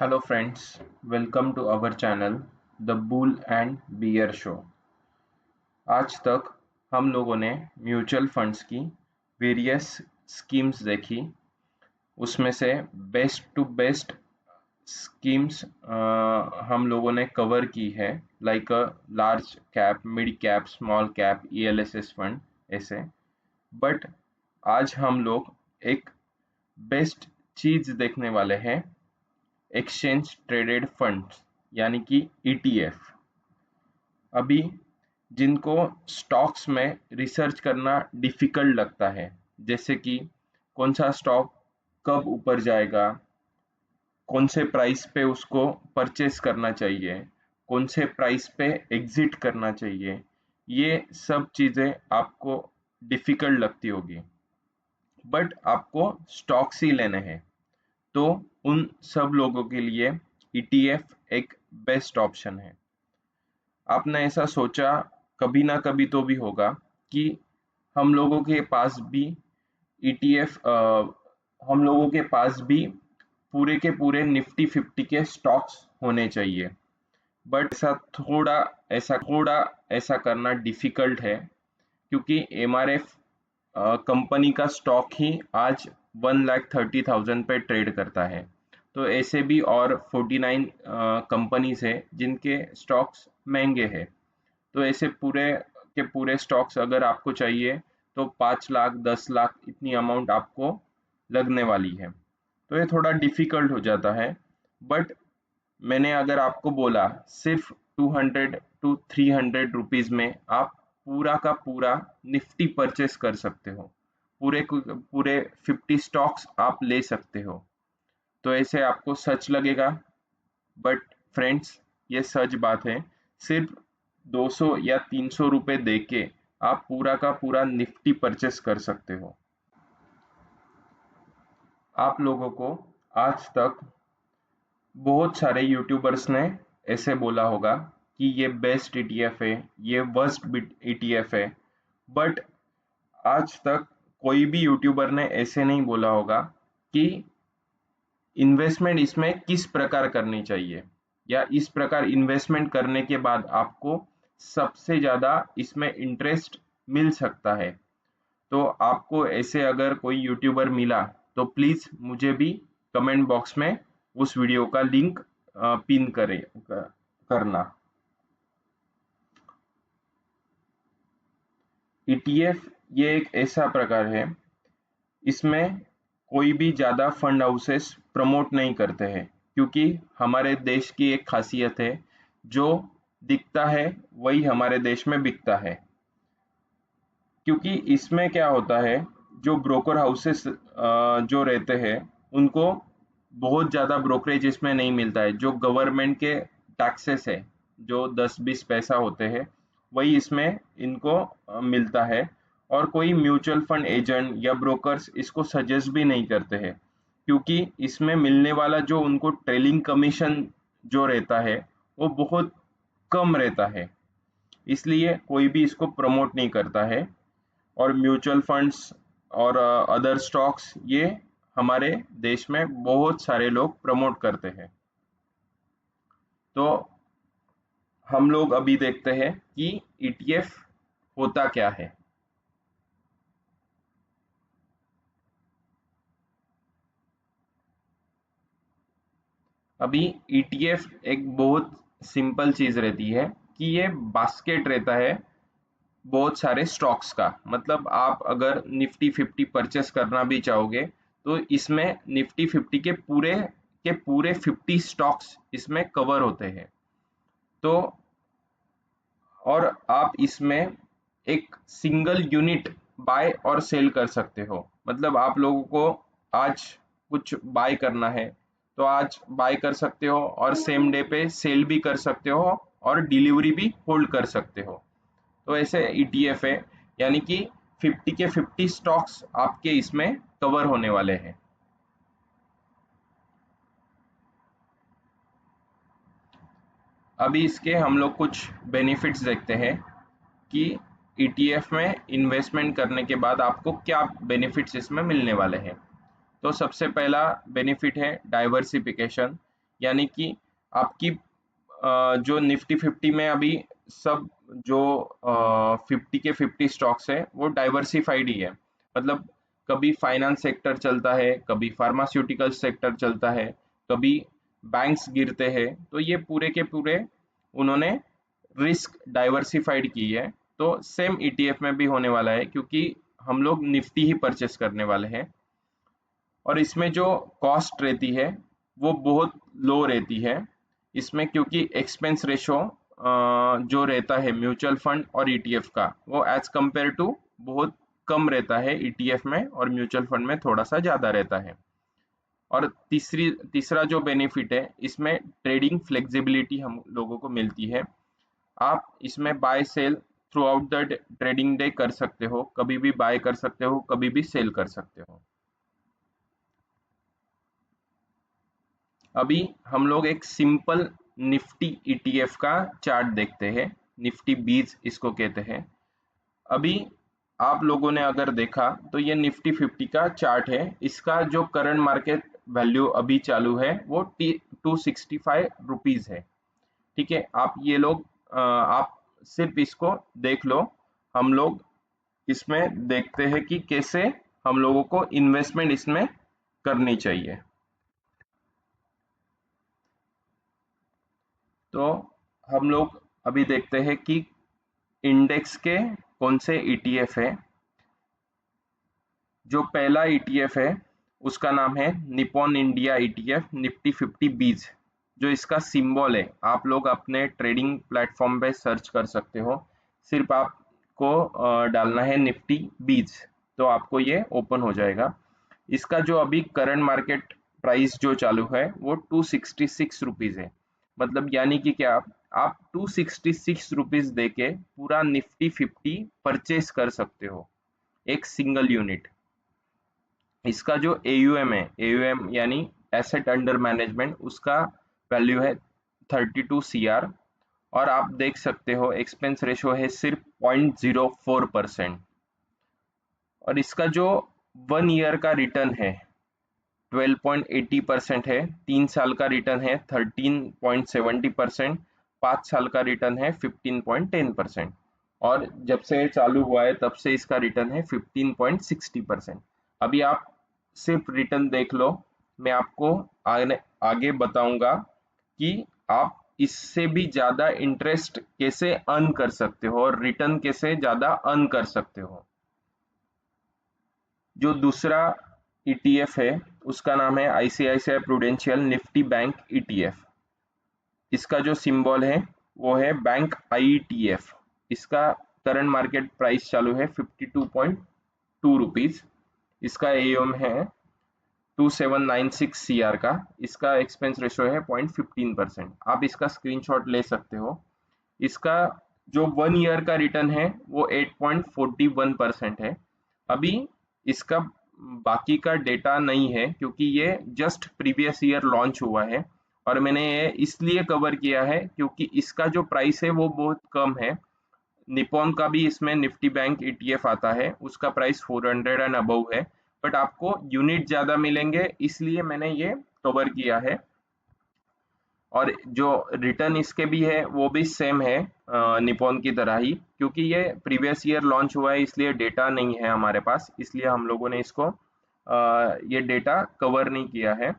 Hello friends, welcome to our channel the bull and bear show. आज तक हम लोगों ने म्यूचुअल फंड्स की वेरियस स्कीम्स देखी। उसमें से बेस्ट टू बेस्ट स्कीम्स हम लोगों ने कवर की है, like large cap, mid cap, small cap, ELSS fund ऐसे। बट आज हम लोग एक बेस्ट चीज देखने वाले हैं, एक्सचेंज ट्रेडेड फंड्स यानी कि ETF। अभी जिनको स्टॉक्स में रिसर्च करना डिफिकल्ट लगता है, जैसे कि कौन सा स्टॉक कब ऊपर जाएगा, कौन से प्राइस पे उसको परचेस करना चाहिए, कौन से प्राइस पे एग्जिट करना चाहिए, ये सब चीज़ें आपको डिफिकल्ट लगती होगी। बट आपको स्टॉक्स ही लेने हैं, तो उन सब लोगों के लिए ETF एक बेस्ट ऑप्शन है। आपने ऐसा सोचा कभी ना कभी तो भी होगा कि हम लोगों के पास भी ETF हम लोगों के पास भी पूरे के पूरे निफ्टी 50 के स्टॉक्स होने चाहिए। बट ऐसा करना डिफिकल्ट है, क्योंकि MRF कंपनी का स्टॉक ही आज 1,30,000 पे ट्रेड करता है। तो ऐसे भी और 49 कंपनीज है जिनके स्टॉक्स महंगे हैं। तो ऐसे पूरे के पूरे स्टॉक्स अगर आपको चाहिए तो 5 लाख 10 लाख इतनी अमाउंट आपको लगने वाली है। तो ये थोड़ा डिफिकल्ट हो जाता है। बट मैंने अगर आपको बोला सिर्फ 200 to 300 रुपीज में आप पूरा का पूरा निफ्टी परचेस कर सकते हो, पूरे 50 स्टॉक्स आप ले सकते हो, तो ऐसे आपको सच लगेगा। बट फ्रेंड्स, ये सच बात है। सिर्फ 200 या 300 रुपए दे के आप पूरा का पूरा निफ्टी परचेस कर सकते हो। आप लोगों को आज तक बहुत सारे यूट्यूबर्स ने ऐसे बोला होगा कि ये बेस्ट ETF है, ये वर्स्ट ETF है। बट आज तक कोई भी यूट्यूबर ने ऐसे नहीं बोला होगा कि इन्वेस्टमेंट इसमें किस प्रकार करनी चाहिए, या इस प्रकार इन्वेस्टमेंट करने के बाद आपको सबसे ज़्यादा इसमें इंटरेस्ट मिल सकता है। तो आपको ऐसे अगर कोई यूट्यूबर मिला तो प्लीज़ मुझे भी कमेंट बॉक्स में उस वीडियो का लिंक पिन करना। ETF ये एक ऐसा प्रकार है, इसमें कोई भी ज़्यादा फंड हाउसेस प्रमोट नहीं करते हैं, क्योंकि हमारे देश की एक खासियत है, जो दिखता है वही हमारे देश में बिकता है। क्योंकि इसमें क्या होता है, जो ब्रोकर हाउसेस जो रहते हैं उनको बहुत ज़्यादा ब्रोकरेज इसमें नहीं मिलता है। जो गवर्नमेंट के टैक्सेस है, जो 10-20 पैसा होते हैं, वही इसमें इनको मिलता है। और कोई म्यूचुअल फंड एजेंट या ब्रोकर्स इसको सजेस्ट भी नहीं करते हैं, क्योंकि इसमें मिलने वाला जो उनको ट्रेलिंग कमीशन जो रहता है वो बहुत कम रहता है, इसलिए कोई भी इसको प्रमोट नहीं करता है। और म्यूचुअल फंड्स और अदर स्टॉक्स ये हमारे देश में बहुत सारे लोग प्रमोट करते हैं। तो हम लोग अभी देखते हैं कि ETF होता क्या है। अभी ETF एक बहुत सिंपल चीज रहती है कि ये बास्केट रहता है बहुत सारे स्टॉक्स का। मतलब आप अगर निफ्टी 50 परचेस करना भी चाहोगे तो इसमें निफ्टी 50 के पूरे 50 स्टॉक्स इसमें कवर होते हैं। तो और आप इसमें एक सिंगल यूनिट बाय और सेल कर सकते हो। मतलब आप लोगों को आज कुछ बाय करना है तो आज बाय कर सकते हो, और सेम डे पे सेल भी कर सकते हो, और डिलीवरी भी होल्ड कर सकते हो। तो ऐसे ETF है, यानी कि 50 के 50 स्टॉक्स आपके इसमें कवर होने वाले हैं। अभी इसके हम लोग कुछ बेनिफिट्स देखते हैं कि ETF में इन्वेस्टमेंट करने के बाद आपको क्या बेनिफिट्स इसमें मिलने वाले हैं। तो सबसे पहला बेनिफिट है डाइवर्सिफिकेशन, यानी कि आपकी जो निफ्टी 50 में अभी सब जो 50 के 50 स्टॉक्स है वो डाइवर्सिफाइड ही है। मतलब कभी फाइनेंस सेक्टर चलता है, कभी फार्मास्यूटिकल सेक्टर चलता है, कभी बैंक्स गिरते हैं, तो ये पूरे के पूरे उन्होंने रिस्क डाइवर्सिफाइड की है। तो सेम ईटीएफ में भी होने वाला है, क्योंकि हम लोग निफ्टी ही परचेस करने वाले हैं। और इसमें जो कॉस्ट रहती है वो बहुत लो रहती है इसमें, क्योंकि एक्सपेंस रेशो जो रहता है म्यूचुअल फंड और ईटीएफ का, वो एज कंपेयर टू बहुत कम रहता है ईटीएफ में, और म्यूचुअल फंड में थोड़ा सा ज़्यादा रहता है। और तीसरा जो बेनिफिट है, इसमें ट्रेडिंग फ्लेक्सिबिलिटी हम लोगों को मिलती है। आप इसमें buy sell throughout the trading day कर सकते हो, कभी भी बाय कर सकते हो, कभी भी सेल कर सकते हो। अभी हम लोग एक सिंपल निफ्टी ईटीएफ का चार्ट देखते हैं, निफ्टी बीज इसको कहते हैं। अभी आप लोगों ने अगर देखा तो ये निफ्टी 50 का चार्ट है। इसका जो करंट मार्केट वैल्यू अभी चालू है वो 265 रुपीज़ है। ठीक है, आप ये लोग आप सिर्फ इसको देख लो। हम लोग इसमें देखते हैं कि कैसे हम लोगों को इन्वेस्टमेंट इसमें करनी चाहिए। तो हम लोग अभी देखते हैं कि इंडेक्स के कौन से ईटीएफ है। जो पहला ईटीएफ है उसका नाम है निपॉन इंडिया ईटीएफ निफ्टी 50 बीज। जो इसका सिंबल है, आप लोग अपने ट्रेडिंग प्लेटफॉर्म पे सर्च कर सकते हो। सिर्फ आपको डालना है निफ्टी बीज, तो आपको ये ओपन हो जाएगा। इसका जो अभी करंट मार्केट प्राइस जो चालू है वो 266 रुपीज़ है। मतलब यानी कि क्या, आप 266 रुपीज़ दे के पूरा निफ्टी 50 परचेस कर सकते हो, एक सिंगल यूनिट। इसका जो एयूएम है, एयूएम यानी एसेट अंडर मैनेजमेंट, उसका वैल्यू है 32 CR। और आप देख सकते हो एक्सपेंस रेशो है सिर्फ 0.04%। और इसका जो 1 ईयर का रिटर्न है 12.80% है, 3 साल का रिटर्न है 13.70%, 5 साल का रिटर्न है 15.10%, और जब से चालू हुआ है तब से इसका रिटर्न है 15.60%। अभी आप सिर्फ रिटर्न देख लो, मैं आपको आगे बताऊंगा कि आप इससे भी ज़्यादा इंटरेस्ट कैसे अर्न कर सकते हो और रिटर्न कैसे ज़्यादा अर्न कर सकते हो। जो दूसरा ईटीएफ है उसका नाम है ICICI prudential Nifty bank ETF. इसका जो सिंबल है वो है बैंक आईटीएफ। इसका करंट मार्केट प्राइस चालू है 52.2 रुपीज़। इसका एयूएम है 2796 CR का। इसका एक्सपेंस रेशो है 0.15%। आप इसका स्क्रीनशॉट ले सकते हो। इसका जो 1 ईयर का रिटर्न है वो 8.41% है। अभी इसका बाकी का डेटा नहीं है, क्योंकि ये जस्ट प्रीवियस ईयर लॉन्च हुआ है। और मैंने ये इसलिए कवर किया है क्योंकि इसका जो प्राइस है वो बहुत कम है। निपॉन का भी इसमें निफ्टी बैंक ईटीएफ आता है, उसका प्राइस 400 एंड अबव है, बट आपको यूनिट ज़्यादा मिलेंगे, इसलिए मैंने ये कवर किया है। और जो रिटर्न इसके भी है वो भी सेम है निपॉन की तरह ही, क्योंकि ये प्रीवियस ईयर लॉन्च हुआ है इसलिए डेटा नहीं है हमारे पास, इसलिए हम लोगों ने इसको ये डेटा कवर नहीं किया है।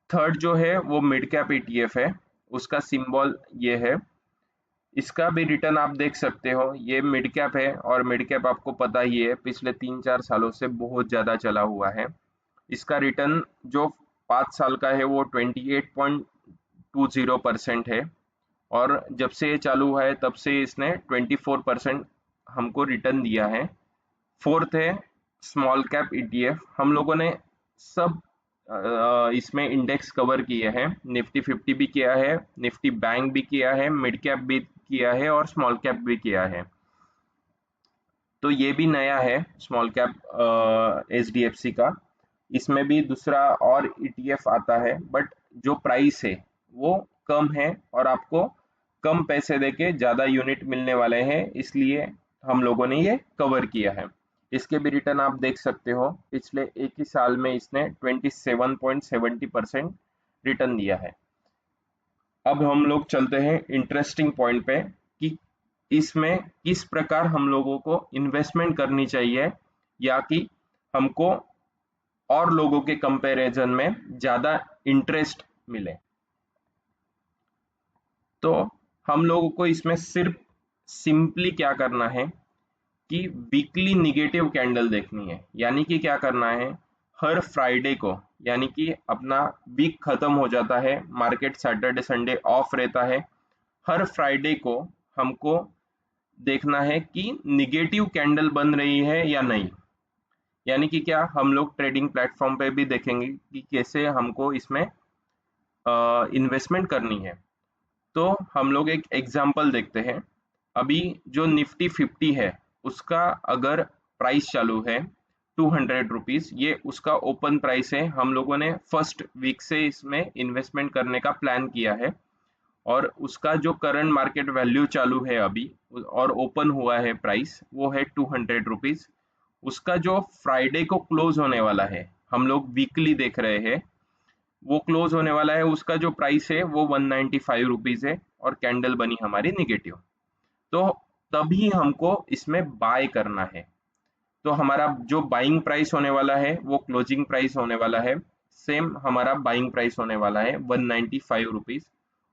थर्ड जो है वो मिड कैप ईटीएफ है, उसका सिंबल ये है। इसका भी रिटर्न आप देख सकते हो, ये मिड कैप है, और मिड कैप आपको पता ही है पिछले 3-4 सालों से बहुत ज़्यादा चला हुआ है। इसका रिटर्न जो 5 साल का है वो 28.20% है, और जब से ये चालू हुआ है तब से इसने 24% हमको रिटर्न दिया है। फोर्थ है स्मॉल कैप ईटीएफ। हम लोगों ने सब इसमें इंडेक्स कवर किए हैं, निफ्टी 50 भी किया है, निफ्टी बैंक भी किया है, मिड कैप भी किया है, और स्मॉल कैप भी किया है। तो ये भी नया है स्मॉल कैप एचडीएफसी का। इसमें भी दूसरा और ईटीएफ आता है, बट जो प्राइस है वो कम है, और आपको कम पैसे देके ज़्यादा यूनिट मिलने वाले हैं, इसलिए हम लोगों ने ये कवर किया है। इसके भी रिटर्न आप देख सकते हो, पिछले एक ही साल में इसने 27.70% रिटर्न दिया है। अब हम लोग चलते हैं इंटरेस्टिंग पॉइंट पे कि इसमें किस प्रकार हम लोगों को इन्वेस्टमेंट करनी चाहिए या कि हमको और लोगों के कंपैरिजन में ज़्यादा इंटरेस्ट मिले। तो हम लोगों को इसमें सिर्फ सिंपली क्या करना है कि वीकली निगेटिव कैंडल देखनी है। यानी कि क्या करना है, हर फ्राइडे को, यानी कि अपना वीक खत्म हो जाता है, मार्केट सैटरडे संडे ऑफ रहता है, हर फ्राइडे को हमको देखना है कि निगेटिव कैंडल बन रही है या नहीं। यानी कि क्या, हम लोग ट्रेडिंग प्लेटफॉर्म पे भी देखेंगे कि कैसे हमको इसमें इन्वेस्टमेंट करनी है। तो हम लोग एक एग्जांपल देखते हैं। अभी जो निफ्टी 50 है उसका अगर प्राइस चालू है 200 रुपीज़, ये उसका ओपन प्राइस है। हम लोगों ने फर्स्ट वीक से इसमें इन्वेस्टमेंट करने का प्लान किया है और उसका जो करंट मार्केट वैल्यू चालू है अभी और ओपन हुआ है प्राइस, वो है 200 रुपीज़। उसका जो फ्राइडे को क्लोज होने वाला है, हम लोग वीकली देख रहे हैं, वो क्लोज होने वाला है, उसका जो प्राइस है वो 195 रुपीज़ है और कैंडल बनी हमारी निगेटिव। तो तभी हमको इसमें बाय करना है। तो हमारा जो बाइंग प्राइस होने वाला है वो क्लोजिंग प्राइस होने वाला है, सेम हमारा बाइंग प्राइस होने वाला है 195 रुपीज़।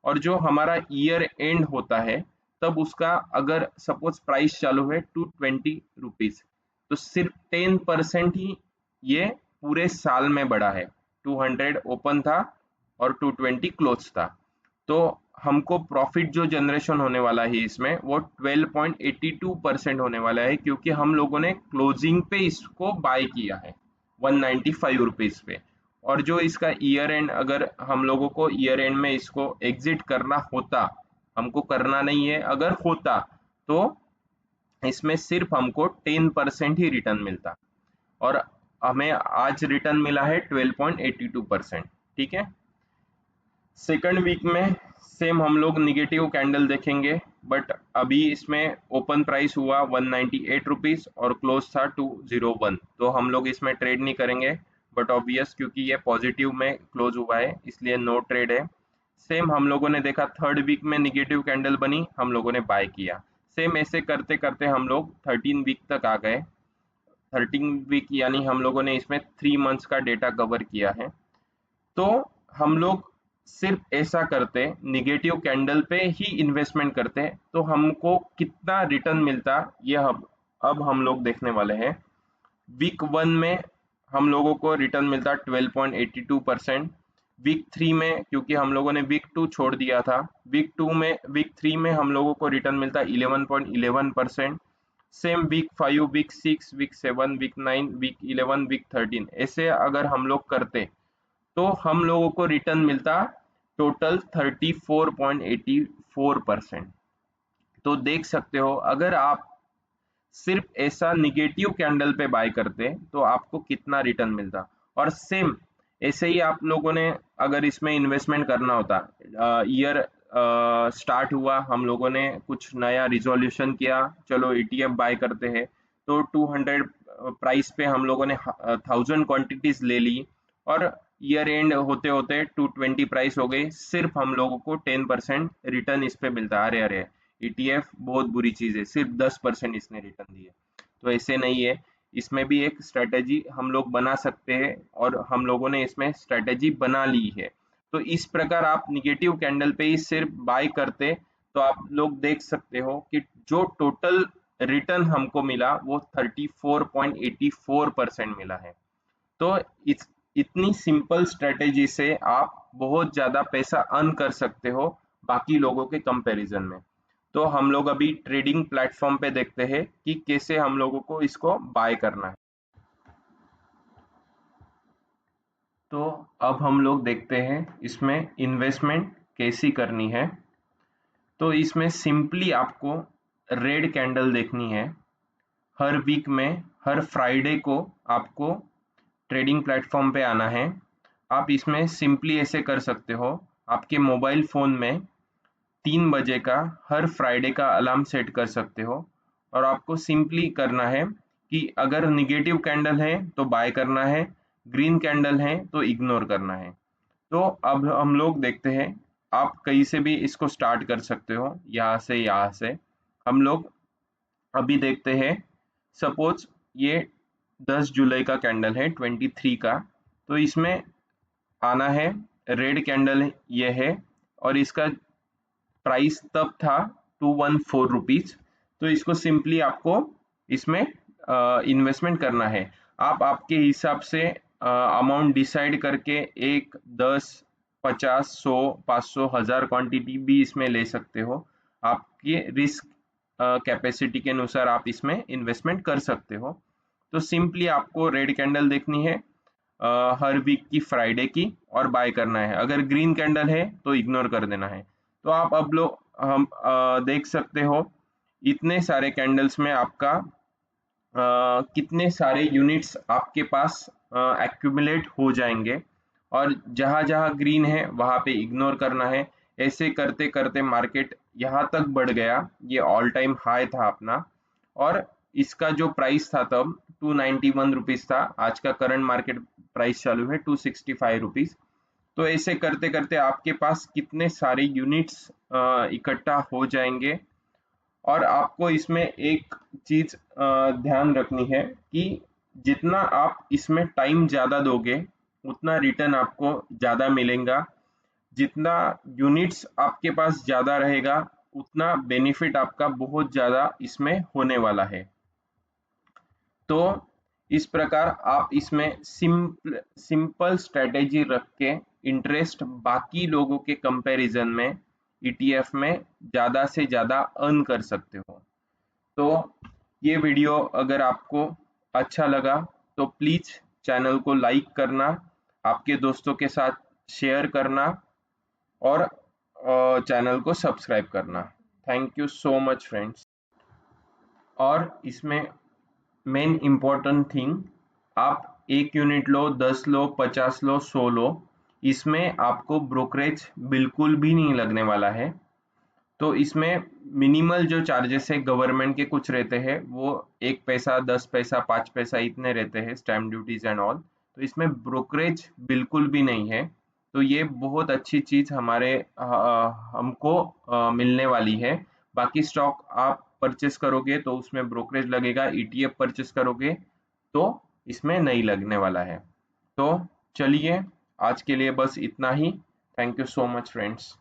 और जो हमारा ईयर एंड होता है तब उसका अगर सपोज प्राइस चालू है 220 रुपीज़, तो सिर्फ 10% ही ये पूरे साल में बढ़ा है। 200 ओपन था और 220 क्लोज था। तो हमको प्रॉफिट जो जनरेशन होने वाला है इसमें वो 12.82% होने वाला है, क्योंकि हम लोगों ने क्लोजिंग पे इसको बाय किया है 195 रुपीज़ पे। और जो इसका ईयर एंड, अगर हम लोगों को ईयर एंड में इसको एग्जिट करना होता, हमको करना नहीं है, अगर होता तो इसमें सिर्फ हमको 10% ही रिटर्न मिलता और हमें आज रिटर्न मिला है 12.82%। ठीक है। सेकंड वीक में सेम हम लोग निगेटिव कैंडल देखेंगे, बट अभी इसमें ओपन प्राइस हुआ 198 रुपीज़ और क्लोज था 201, तो हम लोग इसमें ट्रेड नहीं करेंगे। बट ऑब्वियस, क्योंकि ये पॉजिटिव में क्लोज हुआ है इसलिए नो ट्रेड है। सेम हम लोगों ने देखा थर्ड वीक में निगेटिव कैंडल बनी, हम लोगों ने बाय किया। सेम ऐसे करते करते हम लोग 13 वीक तक आ गए। 13 वीक यानी हम लोगों ने इसमें 3 मंथ्स का डेटा कवर किया है। तो हम लोग सिर्फ ऐसा करते, निगेटिव कैंडल पे ही इन्वेस्टमेंट करते, तो हमको कितना रिटर्न मिलता ये अब हम लोग देखने वाले हैं। वीक 1 में हम लोगों को रिटर्न मिलता 12.82%। वीक 3 में, क्योंकि हम लोगों ने वीक 2 छोड़ दिया था, वीक 3 में हम लोगों को रिटर्न मिलता 11.11%। Same week 5, week 6, week 7, week 9, week 11, week 13, ऐसे अगर हम लोग करते तो हम लोगों को रिटर्न मिलता टोटल 34.84%। तो देख सकते हो, अगर आप सिर्फ ऐसा निगेटिव कैंडल पे बाय करते तो आपको कितना रिटर्न मिलता। और सेम ऐसे ही आप लोगों ने अगर इसमें इन्वेस्टमेंट करना होता, ईयर स्टार्ट हुआ, हम लोगों ने कुछ नया रिजोल्यूशन किया, चलो ईटीएफ बाय करते हैं, तो 200 प्राइस पे हम लोगों ने 1000 क्वांटिटीज ले ली और ईयर एंड होते होते 220 प्राइस हो गई, सिर्फ हम लोगों को 10% रिटर्न इस पे मिलता। अरे अरे, ईटीएफ बहुत बुरी चीज है, सिर्फ 10% इसने रिटर्न दिए। तो ऐसे नहीं है, इसमें भी एक स्ट्रेटेजी हम लोग बना सकते हैं और हम लोगों ने इसमें स्ट्रेटेजी बना ली है। तो इस प्रकार आप निगेटिव कैंडल पे ही सिर्फ बाय करते तो आप लोग देख सकते हो कि जो टोटल रिटर्न हमको मिला वो 34.84% मिला है। तो इतनी सिंपल स्ट्रेटेजी से आप बहुत ज़्यादा पैसा अर्न कर सकते हो बाकी लोगों के कंपैरिजन में। तो हम लोग अभी ट्रेडिंग प्लेटफॉर्म पे देखते हैं कि कैसे हम लोगों को इसको बाय करना है। तो अब हम लोग देखते हैं इसमें इन्वेस्टमेंट कैसी करनी है। तो इसमें सिंपली आपको रेड कैंडल देखनी है। हर वीक में हर फ्राइडे को आपको ट्रेडिंग प्लेटफॉर्म पे आना है। आप इसमें सिंपली ऐसे कर सकते हो, आपके मोबाइल फ़ोन में 3 बजे का हर फ्राइडे का अलार्म सेट कर सकते हो और आपको सिंपली करना है कि अगर निगेटिव कैंडल है तो बाय करना है, ग्रीन कैंडल है तो इग्नोर करना है। तो अब हम लोग देखते हैं, आप कहीं से भी इसको स्टार्ट कर सकते हो, यहाँ से हम लोग अभी देखते हैं। सपोज ये 10 जुलाई का कैंडल है 23 का, तो इसमें आना है, रेड कैंडल ये है, और इसका प्राइस तब था 214 रुपीज। तो इसको सिंपली आपको इसमें इन्वेस्टमेंट करना है। आप आपके हिसाब से अमाउंट डिसाइड करके 1, 10, 50, 100, 500, 1000 क्वांटिटी भी इसमें ले सकते हो। आपके रिस्क कैपेसिटी के अनुसार आप इसमें इन्वेस्टमेंट कर सकते हो। तो सिंपली आपको रेड कैंडल देखनी है हर वीक की फ्राइडे की, और बाय करना है। अगर ग्रीन कैंडल है तो इग्नोर कर देना है। तो आप अब लोग हम देख सकते हो, इतने सारे कैंडल्स में आपका कितने सारे यूनिट्स आपके पास एक्यूमुलेट हो जाएंगे, और जहां जहां ग्रीन है वहां पे इग्नोर करना है। ऐसे करते करते मार्केट यहाँ तक बढ़ गया, ये ऑल टाइम हाई था अपना, और इसका जो प्राइस था तब 291 रुपीज था। आज का करंट मार्केट प्राइस चालू है 265 रुपीज। तो ऐसे करते करते आपके पास कितने सारे यूनिट्स इकट्ठा हो जाएंगे। और आपको इसमें एक चीज ध्यान रखनी है कि जितना आप इसमें टाइम ज़्यादा दोगे, उतना रिटर्न आपको ज़्यादा मिलेगा। जितना यूनिट्स आपके पास ज़्यादा रहेगा, उतना बेनिफिट आपका बहुत ज़्यादा इसमें होने वाला है। तो इस प्रकार आप इसमें सिंपल स्ट्रेटेजी रख के इंटरेस्ट बाकी लोगों के कंपैरिजन में ईटीएफ में ज़्यादा से ज़्यादा अर्न कर सकते हो। तो ये वीडियो अगर आपको अच्छा लगा तो प्लीज़ चैनल को लाइक करना, आपके दोस्तों के साथ शेयर करना, और चैनल को सब्सक्राइब करना। Thank you so much friends. और इसमें मेन इम्पोर्टेंट थिंग, आप 1 यूनिट लो, 10 लो, 50 लो, 100 लो, इसमें आपको ब्रोकरेज बिल्कुल भी नहीं लगने वाला है। तो इसमें मिनिमल जो चार्जेस है गवर्नमेंट के कुछ रहते हैं, वो 1 पैसा, 10 पैसा, 5 पैसा इतने रहते हैं, स्टैम्प ड्यूटीज एंड ऑल। तो इसमें ब्रोकरेज बिल्कुल भी नहीं है। तो ये बहुत अच्छी चीज़ हमारे हमको मिलने वाली है। बाकी स्टॉक आप परचेस करोगे तो उसमें ब्रोकरेज लगेगा, ईटीएफ परचेस करोगे तो इसमें नहीं लगने वाला है। तो चलिए, आज के लिए बस इतना ही। Thank you so much friends.